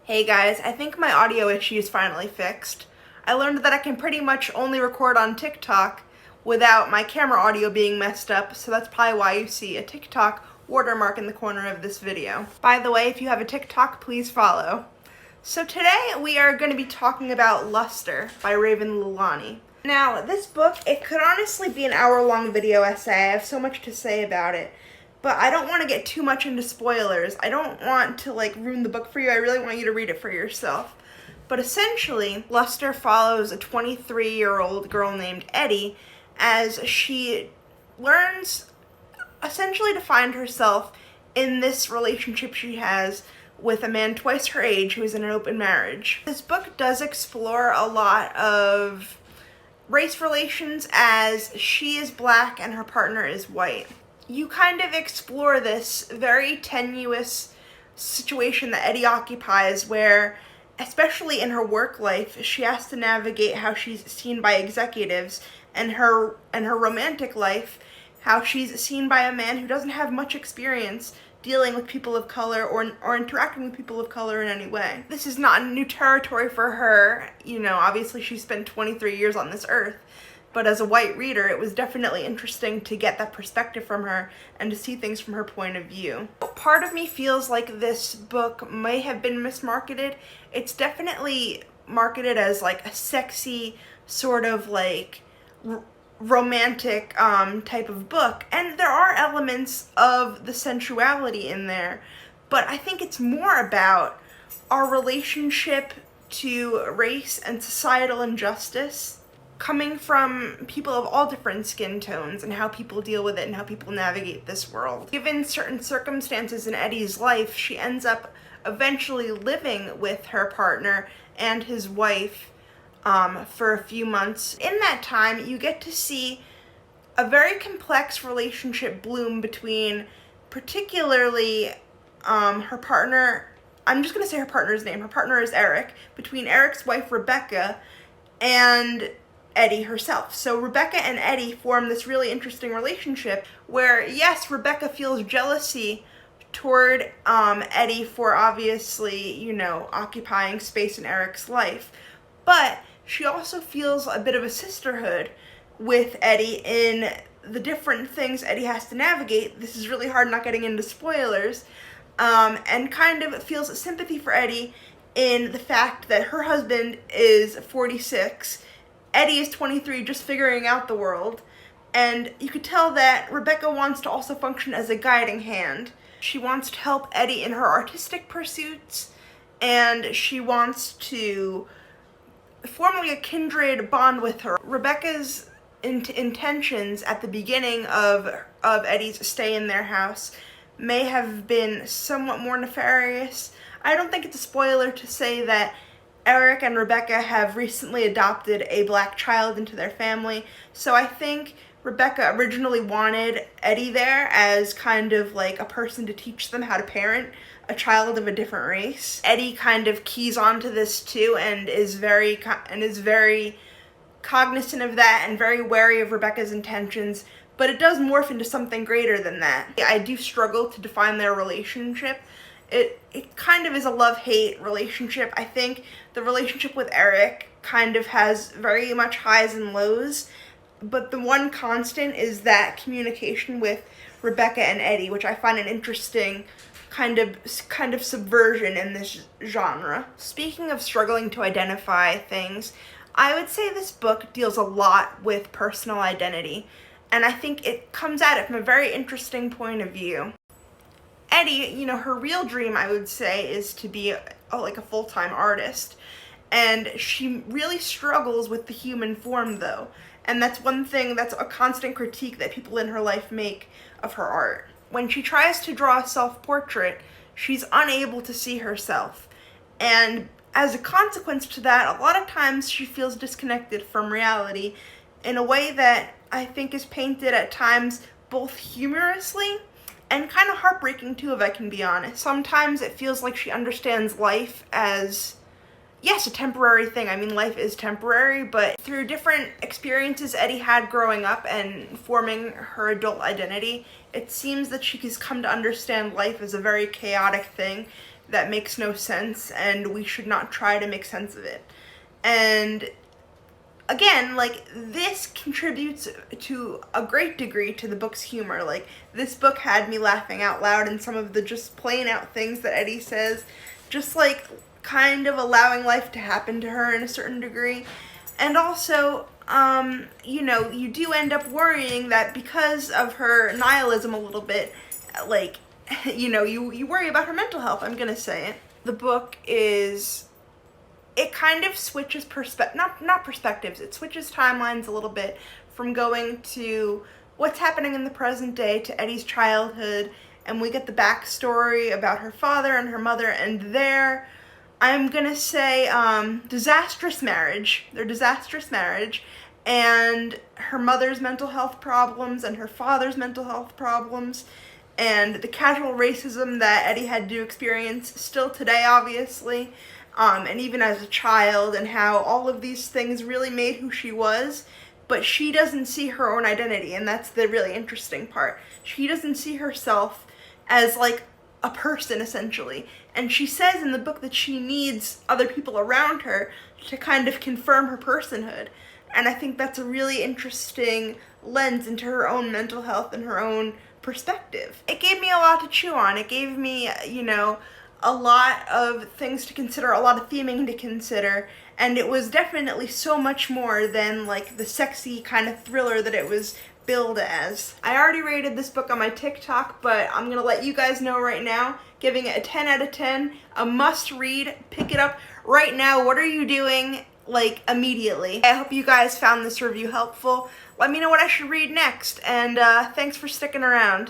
Hey guys, I think my audio issue is finally fixed. I learned that I can pretty much only record on TikTok without my camera audio being messed up, so that's probably why you see a TikTok watermark in the corner of this video. By the way, if you have a TikTok, please follow. So today we are going to be talking about Luster by Leilani. Now, this book, it could honestly be an hour-long video essay. I have so much to say about it. But I don't want to get too much into spoilers. I don't want to ruin the book for you. I really want you to read it for yourself. But essentially, Luster follows a 23-year-old girl named Eddie as she learns essentially to find herself in this relationship she has with a man twice her age who is in an open marriage. This book does explore a lot of race relations as she is black and her partner is white. You kind of explore this very tenuous situation that Eddie occupies where, especially in her work life, she has to navigate how she's seen by executives, and her romantic life, how she's seen by a man who doesn't have much experience dealing with people of color or interacting with people of color in any way. This is not new territory for her. Obviously she spent 23 years on this earth. But as a white reader, it was definitely interesting to get that perspective from her and to see things from her point of view. Part of me feels like this book may have been mismarketed. It's definitely marketed as a sexy sort of romantic type of book. And there are elements of the sensuality in there. But I think it's more about our relationship to race and societal injustice, coming from people of all different skin tones and how people deal with it and how people navigate this world. Given certain circumstances in Eddie's life, she ends up eventually living with her partner and his wife for a few months. In that time, you get to see a very complex relationship bloom between particularly her partner. I'm just going to say her partner's name. Her partner is Eric. Between Eric's wife, Rebecca, and Eddie herself. So Rebecca and Eddie form this really interesting relationship where, yes, Rebecca feels jealousy toward Eddie for obviously, occupying space in Eric's life. But she also feels a bit of a sisterhood with Eddie in the different things Eddie has to navigate. This is really hard not getting into spoilers. And kind of feels sympathy for Eddie in the fact that her husband is 46, Eddie is 23, just figuring out the world, and you could tell that Rebecca wants to also function as a guiding hand. She wants to help Eddie in her artistic pursuits, and she wants to form a kindred bond with her. Rebecca's intentions at the beginning of Eddie's stay in their house may have been somewhat more nefarious. I don't think it's a spoiler to say that Eric and Rebecca have recently adopted a black child into their family, so I think Rebecca originally wanted Eddie there as kind of a person to teach them how to parent a child of a different race. Eddie kind of keys onto this too and is very cognizant of that and very wary of Rebecca's intentions, but it does morph into something greater than that. I do struggle to define their relationship. It kind of is a love-hate relationship. I think the relationship with Eric kind of has very much highs and lows, but the one constant is that communication with Rebecca and Eddie, which I find an interesting kind of subversion in this genre. Speaking of struggling to identify things, I would say this book deals a lot with personal identity, and I think it comes at it from a very interesting point of view. Eddie, her real dream, I would say, is to be a full-time artist. And she really struggles with the human form, though. And that's one thing, that's a constant critique that people in her life make of her art. When she tries to draw a self-portrait, she's unable to see herself. And as a consequence to that, a lot of times she feels disconnected from reality in a way that I think is painted at times both humorously and kind of heartbreaking too, if I can be honest. Sometimes it feels like she understands life as, yes, a temporary thing. I mean, life is temporary, but through different experiences Eddie had growing up and forming her adult identity, it seems that she has come to understand life as a very chaotic thing that makes no sense, and we should not try to make sense of it. And again, like, this contributes to a great degree to the book's humor. Like, this book had me laughing out loud, and some of the just plain out things that Eddie says, just like kind of allowing life to happen to her in a certain degree. And also, you do end up worrying that because of her nihilism a little bit, like, you worry about her mental health, I'm gonna say it. The book it kind of switches not perspectives, it switches timelines a little bit, from going to what's happening in the present day to Eddie's childhood, and we get the backstory about her father and her mother and their, I'm gonna say, disastrous marriage, and her mother's mental health problems and her father's mental health problems, and the casual racism that Eddie had to experience still today, obviously, and even as a child, and how all of these things really made who she was, but she doesn't see her own identity, and that's the really interesting part. She doesn't see herself as, like, a person, essentially. And she says in the book that she needs other people around her to kind of confirm her personhood. And I think that's a really interesting lens into her own mental health and her own perspective. It gave me a lot to chew on. It gave me, a lot of things to consider, a lot of theming to consider, and it was definitely so much more than, like, the sexy kind of thriller that it was billed as. I already rated this book on my TikTok, but I'm gonna let you guys know right now, giving it a 10 out of 10, a must read. Pick it up right now. What are you doing? Like, immediately. I hope you guys found this review helpful. Let me know what I should read next, and thanks for sticking around.